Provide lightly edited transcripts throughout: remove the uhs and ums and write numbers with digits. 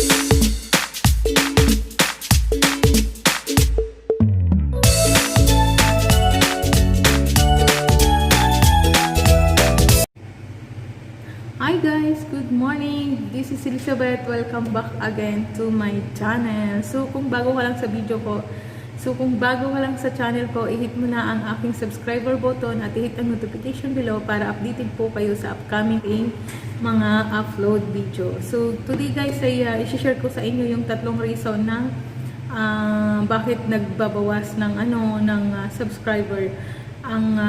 Hi guys, good morning. This is Elizabeth. Welcome back again to my channel. So kung bago ka lang sa video ko, channel ko, i-hit mo na ang aking subscriber button at i-hit ang notification below para updated po kayo sa upcoming mga upload video. So today guys ay i-share ko sa inyo yung tatlong reason na bakit nagbabawas ng subscriber ang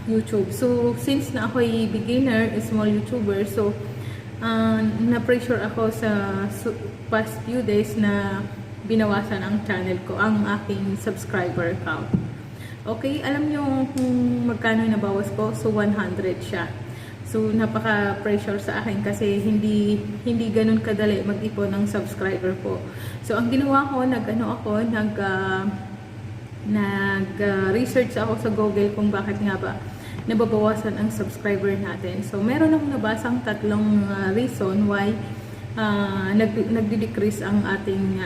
YouTube. So since na ako ay beginner, small YouTuber, so na-pressure ako sa past few days na binawasan ang channel ko, ang aking subscriber count. Okay, alam nyo kung magkano nabawas ko? So 100 siya. So napaka-pressure sa akin kasi hindi ganun kadali mag-ipon ng subscriber ko. So ang ginawa ko, nag-research ako sa Google kung bakit nga ba nababawasan ang subscriber natin. So meron akong nabasang tatlong reason why nagdi-decrease ang ating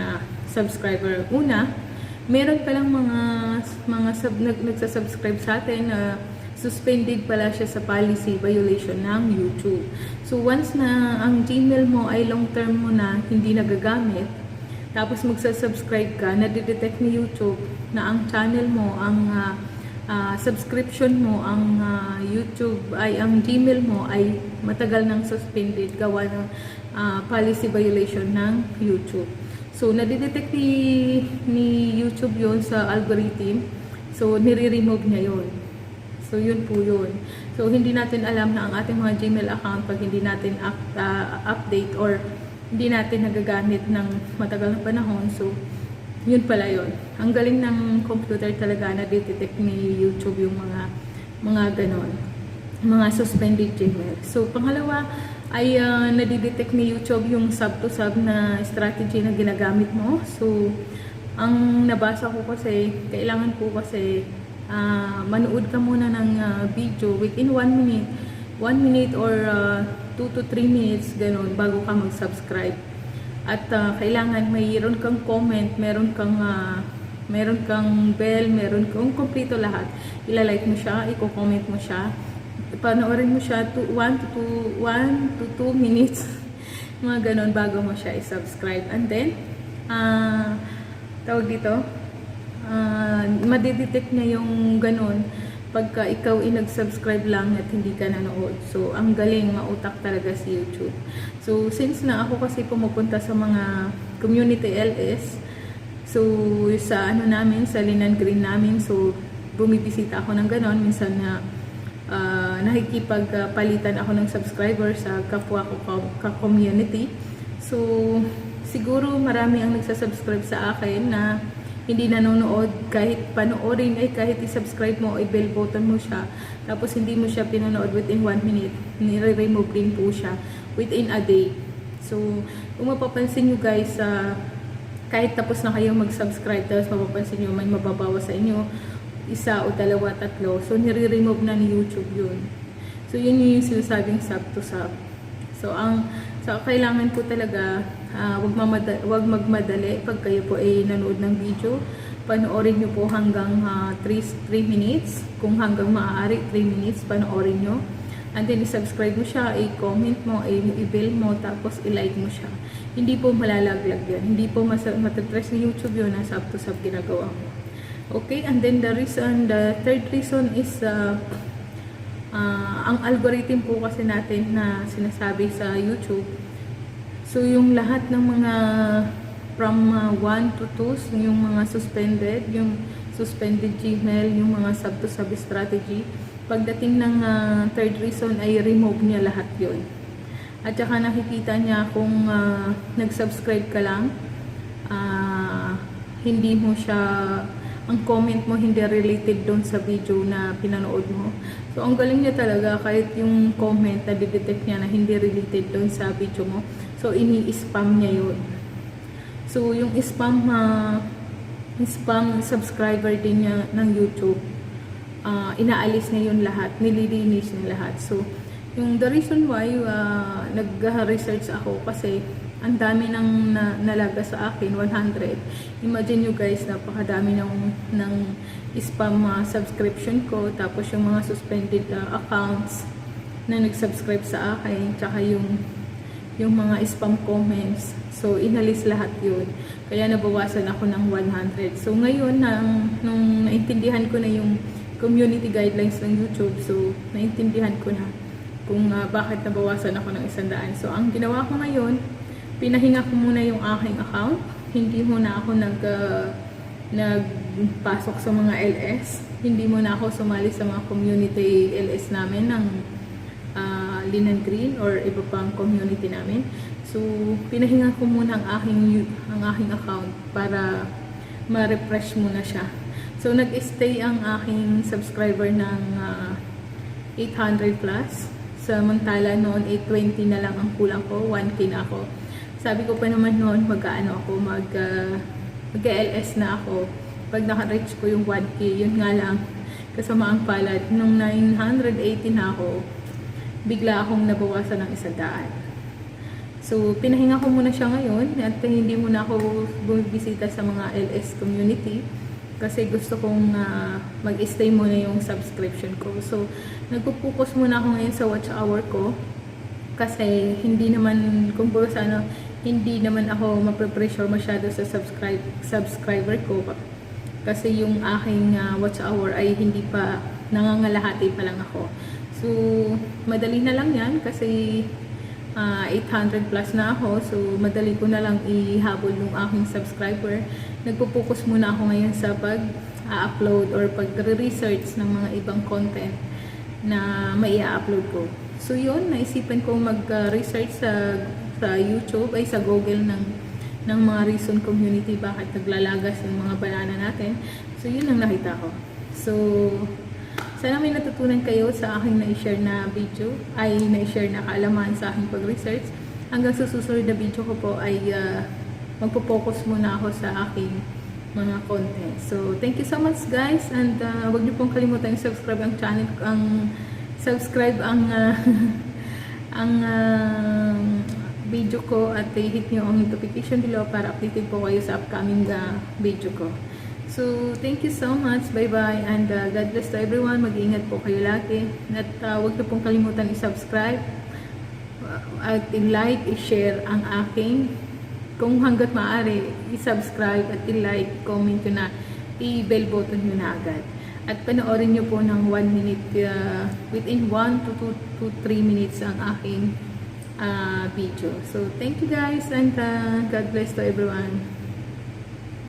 subscriber. Una, meron palang nagsasubscribe sa atin na suspended pala siya sa policy violation ng YouTube. So once na ang Gmail mo ay long term mo na hindi nagagamit, tapos magsasubscribe ka, nadidetect ni YouTube na ang channel mo, ang subscription mo, ang YouTube ay ang Gmail mo ay matagal nang suspended gawa ng policy violation ng YouTube. So nadidetect ni YouTube yon sa algorithm. So nire-remove niya yon. So yun po yun. So hindi natin alam na ang ating mga Gmail account pag hindi natin update or hindi natin nagagamit ng matagal na panahon. So yun pala yun. Ang galing ng computer talaga na detect ni YouTube yung mga ganon, mga suspended Gmail. So pangalawa ay nadidetect ni YouTube yung sub to sub na strategy na ginagamit mo. So ang nabasa ko kasi, kailangan po kasi manood ka muna ng video within 1 minute. 1 minute or 2 to 3 minutes, ganun, bago ka mag-subscribe. At kailangan mayroon kang comment, meron kang bell, meron kang kompleto lahat. Ilalike mo siya, i-comment mo siya, panoorin mo siya 1 to 2 minutes, mga ganun, bago mo siya i-subscribe. And then, tawag dito, madidetect niya yung ganun pagka ikaw nag-subscribe lang at hindi ka nanood. So, ang galing, mautak talaga si YouTube. So, since na ako kasi pumupunta sa mga community LS, so, sa namin, sa Linan Green namin, so, bumibisita ako ng ganon. Minsan na nakikipagpalitan ako ng subscriber sa kapwa ko ka-community. So, siguro marami ang nagsasubscribe sa akin na hindi nanonood, kahit panoorin ay kahit i-subscribe mo, i-bell button mo siya, tapos hindi mo siya pinanood within 1 minute, nire-remove din po siya within a day. So, kung mapapansin nyo guys, kahit tapos na kayo mag-subscribe, tapos mapapansin nyo may mababawa sa inyo, 1 o 2, 3, so nire-remove na ni YouTube yun. So, yun yung sinasabing sub to sub. So, kailangan po talaga, wag magmadali pag kayo po ay nanood ng video. Panoorin nyo po hanggang 3 minutes. Kung hanggang maaari, 3 minutes, panoorin nyo. And then, i-subscribe mo siya, i-comment mo, i-bell mo, tapos i-like mo siya. Hindi po malalaglag yan. Hindi po matatrace ni YouTube yun na sub to sub ginagawa mo. Okay, and then the third reason is, ang algorithm po kasi natin na sinasabi sa YouTube, so yung lahat ng mga from 1 to 2, yung mga suspended Gmail, yung mga sub to sub strategy, pagdating ng third reason ay remove niya lahat yun. At saka nakikita niya kung nag-subscribe ka lang, hindi mo siya, ang comment mo hindi related doon sa video na pinanood mo. So, ang galing niya talaga, kahit yung comment na didetect niya na hindi related doon sa video mo, so, ini-spam niya yun. So, yung spam subscriber din niya ng YouTube, inaalis niya yun lahat, nililinis niya lahat. So, yung the reason why nag-research ako kasi ang dami nang nalaga sa akin, 100. Imagine nyo guys, napakadami ng spam subscription ko, tapos yung mga suspended accounts na nag-subscribe sa akin, tsaka yung mga spam comments. So, inalis lahat yun. Kaya nabawasan ako ng 100. So, ngayon, nung naintindihan ko na yung community guidelines ng YouTube, so, naintindihan ko na kung bakit nabawasan ako ng 100. So, ang ginawa ko ngayon, pinahinga ko muna yung aking account. Hindi muna ako nagpasok sa mga LS. Hindi muna ako sumali sa mga community LS namin ng Linan Green or iba pang community namin. So, pinahinga ko muna ang aking account para ma-refresh muna siya. So, nag-stay ang aking subscriber ng 800 plus. Samantala noon, 820 na lang ang kulang ko, 1K na ako. Sabi ko pa naman noon, mag-LS na ako. Pag naka-reach ko yung 1K, yun nga lang, kasama ang palad. Nung 980 na ako, bigla akong nabawasan ng 100. So, pinahinga ko muna siya ngayon at hindi muna ako bumibisita sa mga LS community kasi gusto kong mag-stay muna yung subscription ko. So, nagpo-focus muna ako ngayon sa watch hour ko kasi hindi naman, hindi naman ako mape-pressure masyado sa subscriber ko kasi yung aking watch hour ay hindi pa, nangangalahati pa lang ako. So, madali na lang yan kasi 800 plus na ako. So, madali ko na lang ihabol yung aking subscriber. Nagpo-focus muna ako ngayon sa pag-upload or pag-research ng mga ibang content na mai-upload ko. So, yun, naisipan ko mag-research sa YouTube, ay sa Google ng mga reason community bakit naglalagas yung mga banana natin. So, yun ang nakita ko. So, sana may natutunan kayo sa aking na-share na video, ay na-share na kaalaman sa aking pag-research. Hanggang sa susunod na video ko po ay magpo-focus muna ako sa aking mga content. So, thank you so much guys, and wag niyo pong kalimutan subscribe ang channel, ang video ko at i-hit nyo ang notification below para updated po kayo sa upcoming video ko. So, thank you so much. Bye-bye. And God bless to everyone. Mag-iingat po kayo lagi. At huwag niyo pong kalimutan i-subscribe at i-like, i-share ang aking. Kung hanggat maaari, i-subscribe at i-like, comment nyo na, i-bell button nyo na agad. At panoorin nyo po ng 1 minute, within 1 to 3 minutes ang aking video. So, thank you guys and God bless to everyone.